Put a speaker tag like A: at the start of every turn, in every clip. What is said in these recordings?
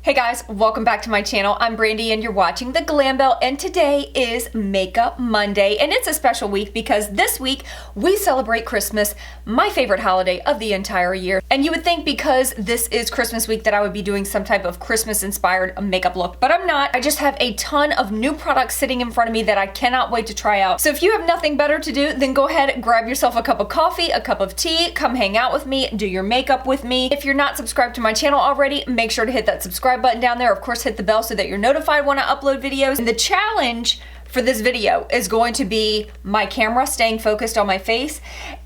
A: Hey guys, welcome back to my channel. I'm Brandy and you're watching the Glam Belle, and today is Makeup Monday, and it's a special week because this week we celebrate Christmas, my favorite holiday of the entire year. And you would think because this is Christmas week that I would be doing some type of Christmas inspired makeup look, but I'm not. I just have a ton of new products sitting in front of me that I cannot wait to try out. So if you have nothing better to do, then go ahead, grab yourself a cup of coffee, a cup of tea, come hang out with me, do your makeup with me. If you're not subscribed to my channel already, make sure to hit that subscribe button down there. Of course, hit the bell so that you're notified when I upload videos. And the challenge for this video is going to be my camera staying focused on my face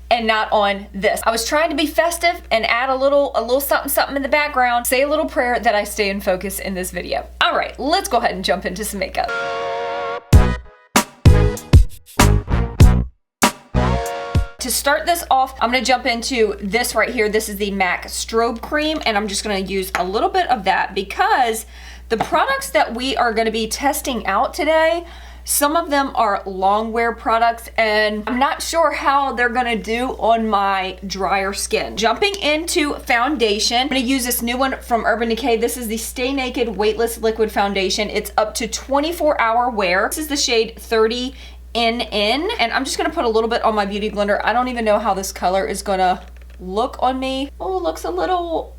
A: and not on this. I was trying to be festive and add a little something in the background, say a little prayer that I stay in focus in this video. All right, let's go ahead and jump into some makeup. To start this off, I'm gonna jump into this right here. This is the MAC Strobe Cream, and I'm just gonna use a little bit of that because the products that we are gonna be testing out today, some of them are long wear products, and I'm not sure how they're gonna do on my drier skin. Jumping into foundation, I'm gonna use this new one from Urban Decay. This is the Stay Naked Weightless Liquid Foundation. It's up to 24-hour wear. This is the shade 30 NN, and I'm just gonna put a little bit on my beauty blender. I don't even know how this color is gonna look on me. Oh, it looks a little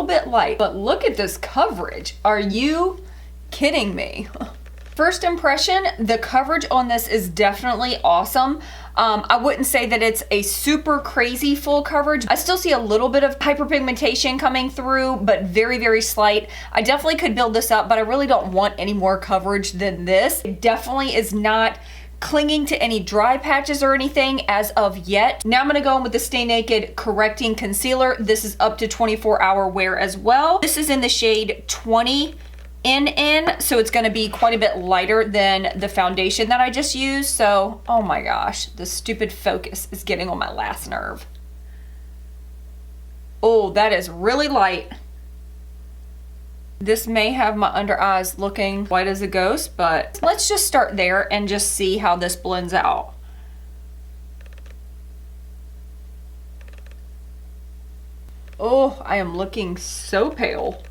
A: bit light, but look at this coverage. Are you kidding me? First impression, the coverage on this is definitely awesome. I wouldn't say that it's a super crazy full coverage. I still see a little bit of hyperpigmentation coming through, but very, very slight. I definitely could build this up, but I really don't want any more coverage than this. It definitely is not clinging to any dry patches or anything as of yet. Now I'm gonna go in with the Stay Naked Correcting Concealer. This is up to 24-hour wear as well. This is in the shade 20 NN, so it's gonna be quite a bit lighter than the foundation that I just used. So, oh my gosh, the stupid focus is getting on my last nerve. Oh, that is really light. This may have my under eyes looking white as a ghost, but let's just start there and just see how this blends out. Oh, I am looking so pale.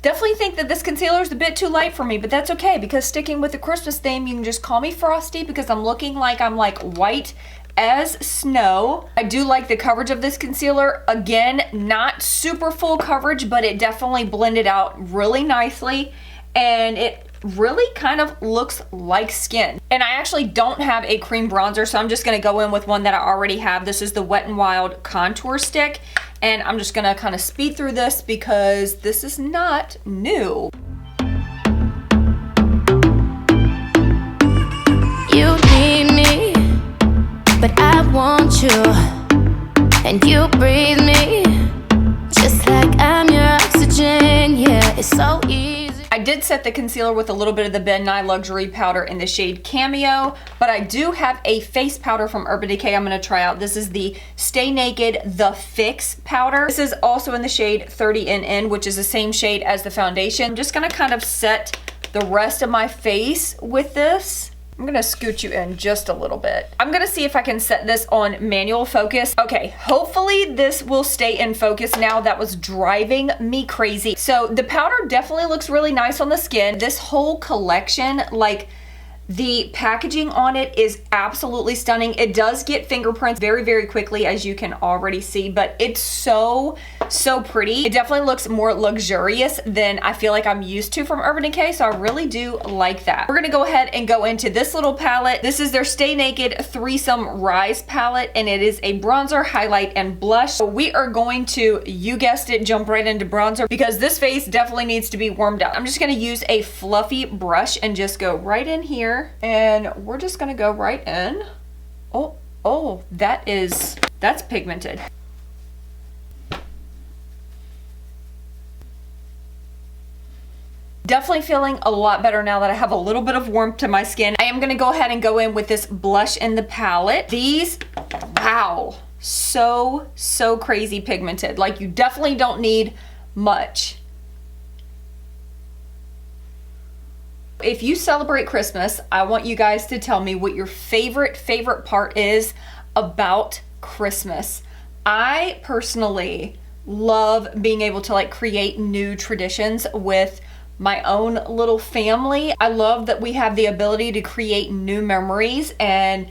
A: Definitely think that this concealer is a bit too light for me, but that's okay because sticking with the Christmas theme, you can just call me Frosty because I'm looking like I'm like white as snow. I do like the coverage of this concealer. Again, not super full coverage, but it definitely blended out really nicely, and it really kind of looks like skin. And I actually don't have a cream bronzer, so I'm just gonna go in with one that I already have. This is the Wet n Wild Contour Stick, and I'm just gonna kind of speed through this because this is not new.
B: You need me, but I want you, and you breathe me, just like I'm your oxygen. Yeah, it's so easy.
A: I did set the concealer with a little bit of the Ben Nye Luxury Powder in the shade Cameo, but I do have a face powder from Urban Decay I'm gonna try out. This is the Stay Naked The Fix Powder. This is also in the shade 30 NN, which is the same shade as the foundation. I'm just gonna kind of set the rest of my face with this. I'm gonna scoot you in just a little bit. I'm gonna see if I can set this on manual focus. Okay, hopefully this will stay in focus now. That was driving me crazy. So the powder definitely looks really nice on the skin. This whole collection, like, the packaging on it is absolutely stunning. It does get fingerprints very, very quickly, as you can already see, but it's so pretty. It definitely looks more luxurious than I feel like I'm used to from Urban Decay, so I really do like that. We're gonna go ahead and go into this little palette. This is their Stay Naked Threesome Rise palette, and it is a bronzer, highlight, and blush. So we are going to, you guessed it, jump right into bronzer because this face definitely needs to be warmed up. I'm just gonna use a fluffy brush and just go right in here. And we're just gonna go right in. Oh, that's pigmented. Definitely feeling a lot better now that I have a little bit of warmth to my skin. I am gonna go ahead and go in with this blush in the palette. These, wow, so crazy pigmented. Like, you definitely don't need much. If you celebrate Christmas, I want you guys to tell me what your favorite part is about Christmas. I personally love being able to like create new traditions with my own little family. I love that we have the ability to create new memories, and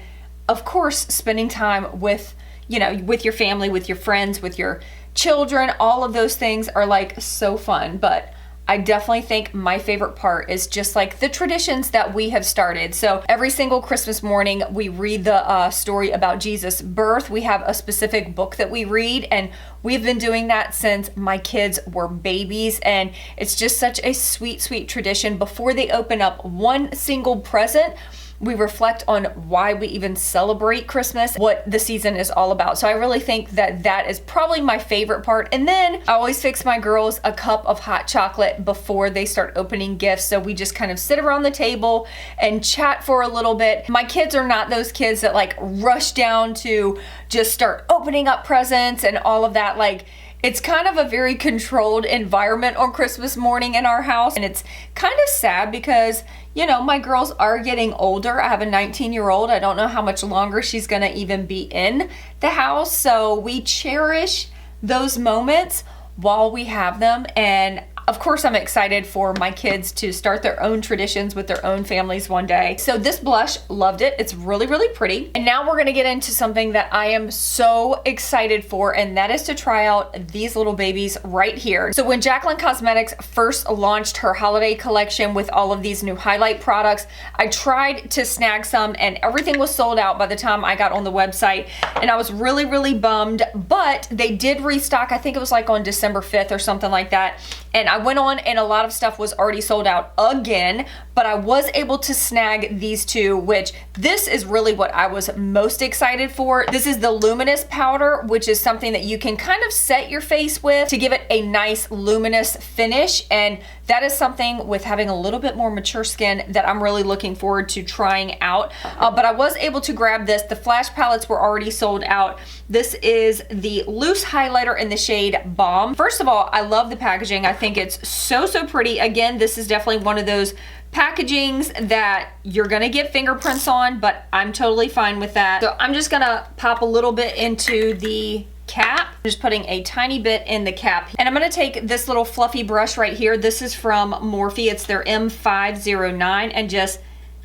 A: of course spending time with, you know, with your family, with your friends, with your children. All of those things are like so fun. But I definitely think my favorite part is just like the traditions that we have started. So every single Christmas morning, we read the story about Jesus' birth. We have a specific book that we read, and we've been doing that since my kids were babies. And it's just such a sweet, sweet tradition. Before they open up one single present, we reflect on why we even celebrate Christmas, what the season is all about. So I really think that that is probably my favorite part. And then I always fix my girls a cup of hot chocolate before they start opening gifts. So we just kind of sit around the table and chat for a little bit. My kids are not those kids that like rush down to just start opening up presents and all of that. Like, it's kind of a very controlled environment on Christmas morning in our house. And it's kind of sad because, you know, my girls are getting older. I have a 19-year-old. I don't know how much longer she's gonna even be in the house. So we cherish those moments while we have them. And of course, I'm excited for my kids to start their own traditions with their own families one day. So this blush, loved it. It's really, really pretty. And now we're gonna get into something that I am so excited for, and that is to try out these little babies right here. So when Jaclyn Cosmetics first launched her holiday collection with all of these new highlight products, I tried to snag some and everything was sold out by the time I got on the website. And I was really, really bummed, but they did restock. I think it was like on December 5th or something like that. And I went on and a lot of stuff was already sold out again, but I was able to snag these two, which this is really what I was most excited for. This is the luminous powder, which is something that you can kind of set your face with to give it a nice luminous finish. And that is something with having a little bit more mature skin that I'm really looking forward to trying out. But I was able to grab this. The flash palettes were already sold out. This is the loose highlighter in the shade Balm. First of all, I love the packaging. I think it's so, so pretty. Again, this is definitely one of those packagings that you're gonna get fingerprints on, but I'm totally fine with that. So I'm just gonna pop a little bit into the cap. I'm just putting a tiny bit in the cap. And I'm gonna take this little fluffy brush right here. This is from Morphe. It's their M509, and just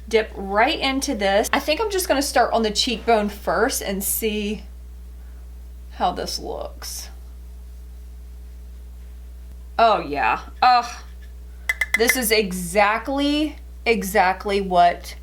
A: dip right into this. I think I'm just gonna start on the cheekbone first and see how this looks. Oh yeah. Oh, this is exactly what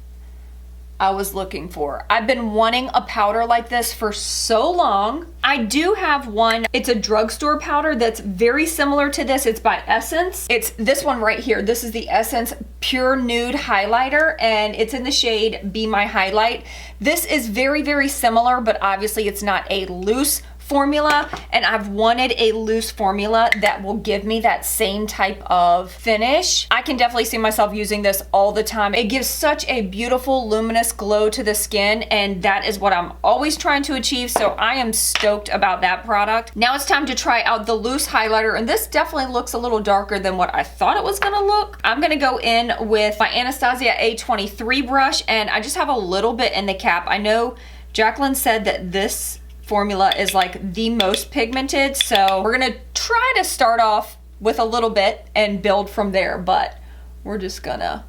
A: I was looking for. I've been wanting a powder like this for so long. I do have one. It's a drugstore powder that's very similar to this. It's by Essence. It's this one right here. This is the Essence Pure Nude Highlighter, and it's in the shade Be My Highlight. This is very, very similar, but obviously it's not a loose formula, and I've wanted a loose formula that will give me that same type of finish. I can definitely see myself using this all the time. It gives such a beautiful luminous glow to the skin, and that is what I'm always trying to achieve, so I am stoked about that product. Now it's time to try out the loose highlighter, and this definitely looks a little darker than what I thought it was gonna look. I'm gonna go in with my Anastasia A23 brush, and I just have a little bit in the cap. I know Jaclyn said that this formula is like the most pigmented, so we're gonna try to start off with a little bit and build from there, but we're just gonna,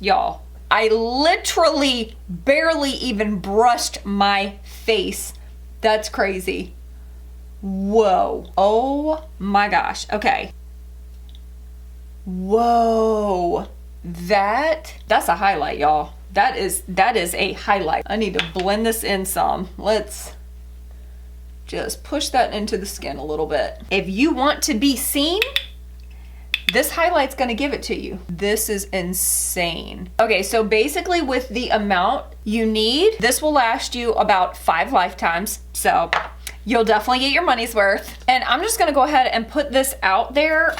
A: y'all, I literally barely even brushed my face. That's crazy. Whoa. Oh my gosh. Okay. Whoa. That's a highlight, y'all. That is a highlight. I need to blend this in some. Let's just push that into the skin a little bit. If you want to be seen, this highlight's gonna give it to you. This is insane. Okay, so basically with the amount you need, this will last you about 5 lifetimes. So you'll definitely get your money's worth. And I'm just gonna go ahead and put this out there.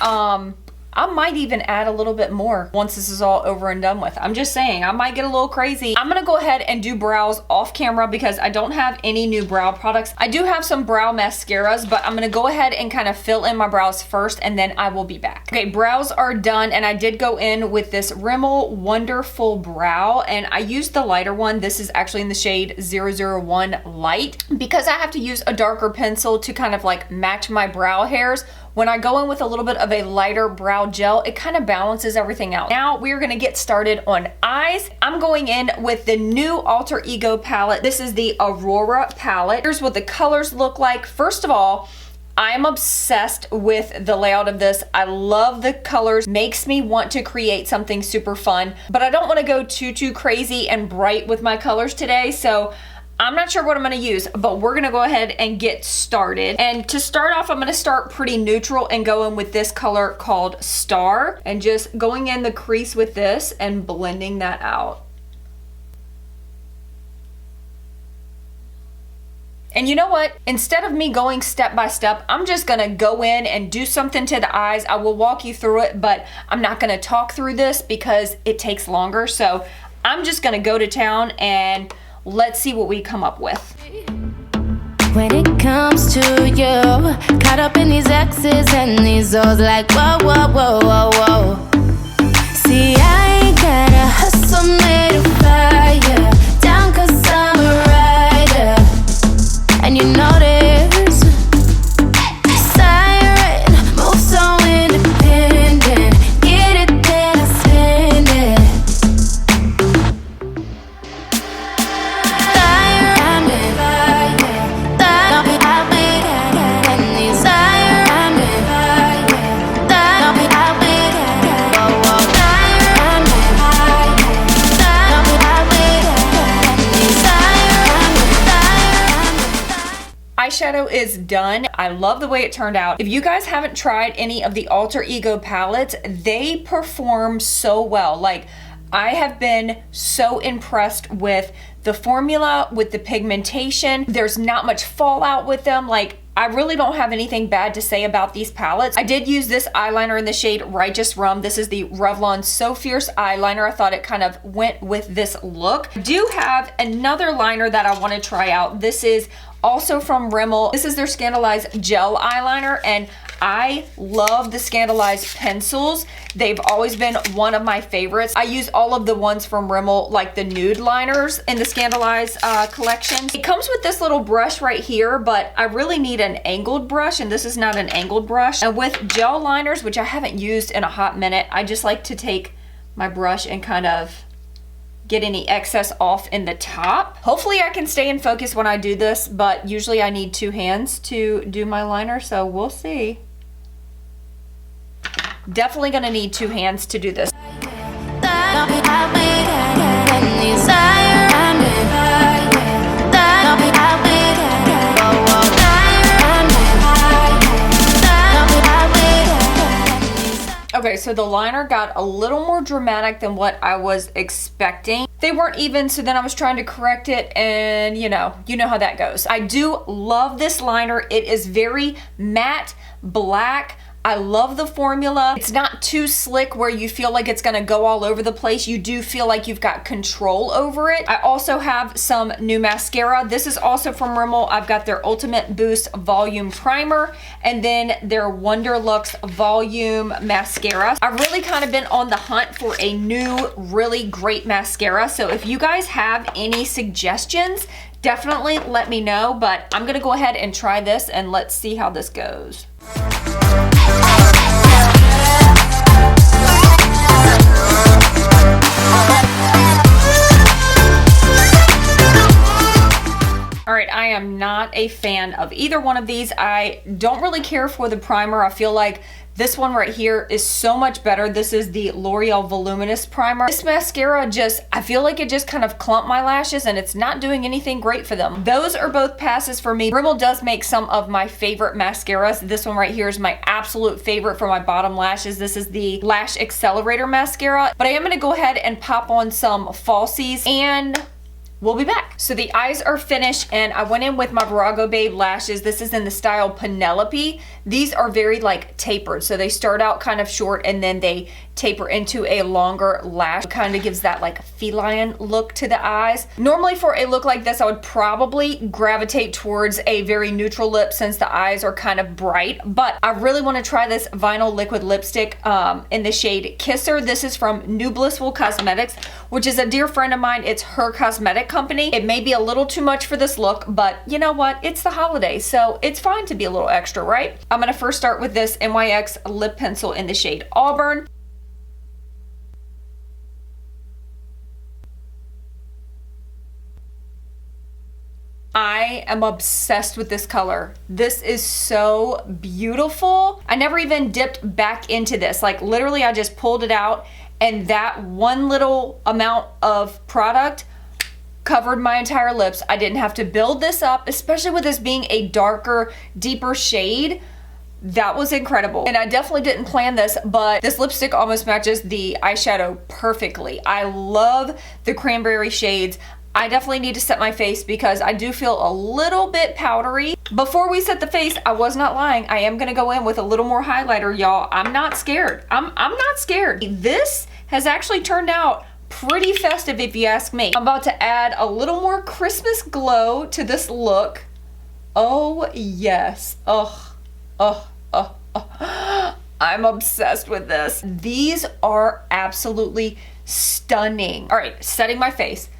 A: I might even add a little bit more once this is all over and done with. I'm just saying, I might get a little crazy. I'm gonna go ahead and do brows off camera because I don't have any new brow products. I do have some brow mascaras, but I'm gonna go ahead and kind of fill in my brows first and then I will be back. Okay, brows are done and I did go in with this Rimmel Wonderfull Brow and I used the lighter one. This is actually in the shade 001 Light because I have to use a darker pencil to kind of like match my brow hairs. When I go in with a little bit of a lighter brow gel, it kind of balances everything out. Now we're gonna get started on eyes. I'm going in with the new Alter Ego palette. This is the Aurora palette. Here's what the colors look like. First of all, I'm obsessed with the layout of this. I love the colors, makes me want to create something super fun, but I don't wanna go too crazy and bright with my colors today, so I'm not sure what I'm gonna use, but we're gonna go ahead and get started. And to start off, I'm gonna start pretty neutral and go in with this color called Star and just going in the crease with this and blending that out. And you know what? Instead of me going step by step, I'm just gonna go in and do something to the eyes. I will walk you through it, but I'm not gonna talk through this because it takes longer. So I'm just gonna go to town and let's see what we come up with.
B: When it comes to you, caught up in these X's and these O's, like whoa, whoa, whoa, whoa, whoa. See, I ain't gotta hustle me to fire down 'cause I'm a rider, and you know this siren moves so independent. Get it, then I spend it.
A: Eyeshadow is done. I love the way it turned out. If you guys haven't tried any of the Alter Ego palettes, they perform so well. Like, I have been so impressed with the formula, with the pigmentation. There's not much fallout with them. Like, I really don't have anything bad to say about these palettes. I did use this eyeliner in the shade Righteous Rum. This is the Revlon So Fierce eyeliner. I thought it kind of went with this look. I do have another liner that I want to try out. This is also from Rimmel. This is their Scandaleyes gel eyeliner, and I love the Scandaleyes pencils. They've always been one of my favorites. I use all of the ones from Rimmel, like the nude liners in the Scandaleyes collection. It comes with this little brush right here, but I really need an angled brush, and this is not an angled brush. And with gel liners, which I haven't used in a hot minute, I just like to take my brush and kind of get any excess off in the top. Hopefully I can stay in focus when I do this, but usually I need two hands to do my liner, so we'll see. Definitely gonna need two hands to do this. Okay, so the liner got a little more dramatic than what I was expecting. They weren't even, so then I was trying to correct it, and you know how that goes. I do love this liner. It is very matte black. I love the formula. It's not too slick where you feel like it's gonna go all over the place. You do feel like you've got control over it. I also have some new mascara. This is also from Rimmel. I've got their Ultimate Boost Volume Primer and then their Wonderluxe Volume Mascara. I've really kind of been on the hunt for a new, really great mascara. So if you guys have any suggestions, definitely let me know, but I'm gonna go ahead and try this and let's see how this goes. All right, I am not a fan of either one of these. I don't really care for the primer. I feel like this one right here is so much better. This is the L'Oreal Voluminous Primer. This mascara I feel like it just kind of clumped my lashes and it's not doing anything great for them. Those are both passes for me. Rimmel does make some of my favorite mascaras. This one right here is my absolute favorite for my bottom lashes. This is the Lash Accelerator Mascara. But I am gonna go ahead and pop on some falsies, and we'll be back. So the eyes are finished and I went in with my Virago Babe Lashes. This is in the style Penelope. These are very like tapered. So they start out kind of short and then they taper into a longer lash. It kind of gives that like feline look to the eyes. Normally for a look like this, I would probably gravitate towards a very neutral lip since the eyes are kind of bright, but I really want to try this vinyl liquid lipstick in the shade Kisser. This is from New Blissful Cosmetics, which is a dear friend of mine. It's her cosmetic company. It may be a little too much for this look, but you know what? It's the holidays, so it's fine to be a little extra, right? I'm gonna first start with this NYX lip pencil in the shade Auburn. I am obsessed with this color. This is so beautiful. I never even dipped back into this. Like literally I just pulled it out and that one little amount of product covered my entire lips. I didn't have to build this up, especially with this being a darker, deeper shade. That was incredible. And I definitely didn't plan this, but this lipstick almost matches the eyeshadow perfectly. I love the cranberry shades. I definitely need to set my face because I do feel a little bit powdery. Before we set the face, I was not lying. I am gonna go in with a little more highlighter, y'all. I'm not scared. I'm not scared. This has actually turned out pretty festive if you ask me. I'm about to add a little more Christmas glow to this look. Oh yes. I'm obsessed with this. These are absolutely stunning. All right, setting my face.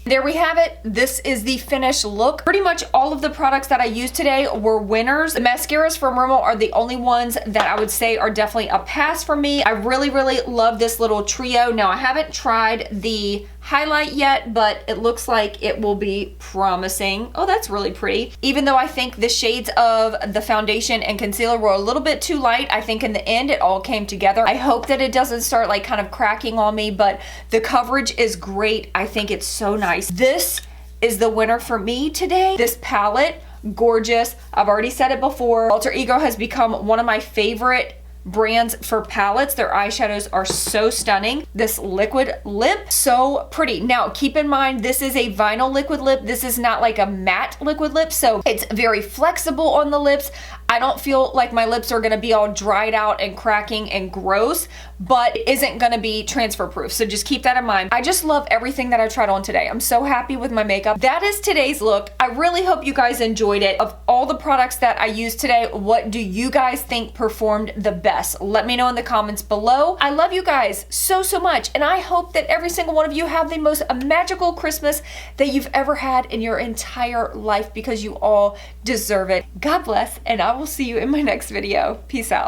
A: There we have it. This is the finished look. Pretty much all of the products that I used today were winners. The mascaras from Rimmel are the only ones that I would say are definitely a pass for me. I really, really love this little trio. Now, I haven't tried the highlight yet, but it looks like it will be promising. Oh, that's really pretty. Even though I think the shades of the foundation and concealer were a little bit too light, I think in the end it all came together. I hope that it doesn't start like kind of cracking on me, but the coverage is great. I think it's so nice. This is the winner for me today. This palette, gorgeous. I've already said it before. Alter Ego has become one of my favorite brands for palettes. Their eyeshadows are so stunning. This liquid lip, so pretty. Now, keep in mind, this is a vinyl liquid lip. This is not like a matte liquid lip, so it's very flexible on the lips. I don't feel like my lips are gonna be all dried out and cracking and gross, but it isn't gonna be transfer proof, so just keep that in mind. I just love everything that I tried on today. I'm so happy with my makeup. That is today's look. I really hope you guys enjoyed it. Of all the products that I used today, what do you guys think performed the best? Let me know in the comments below. I love you guys so, so much, and I hope that every single one of you have the most magical Christmas that you've ever had in your entire life because you all deserve it. God bless, and I will see you in my next video. Peace out.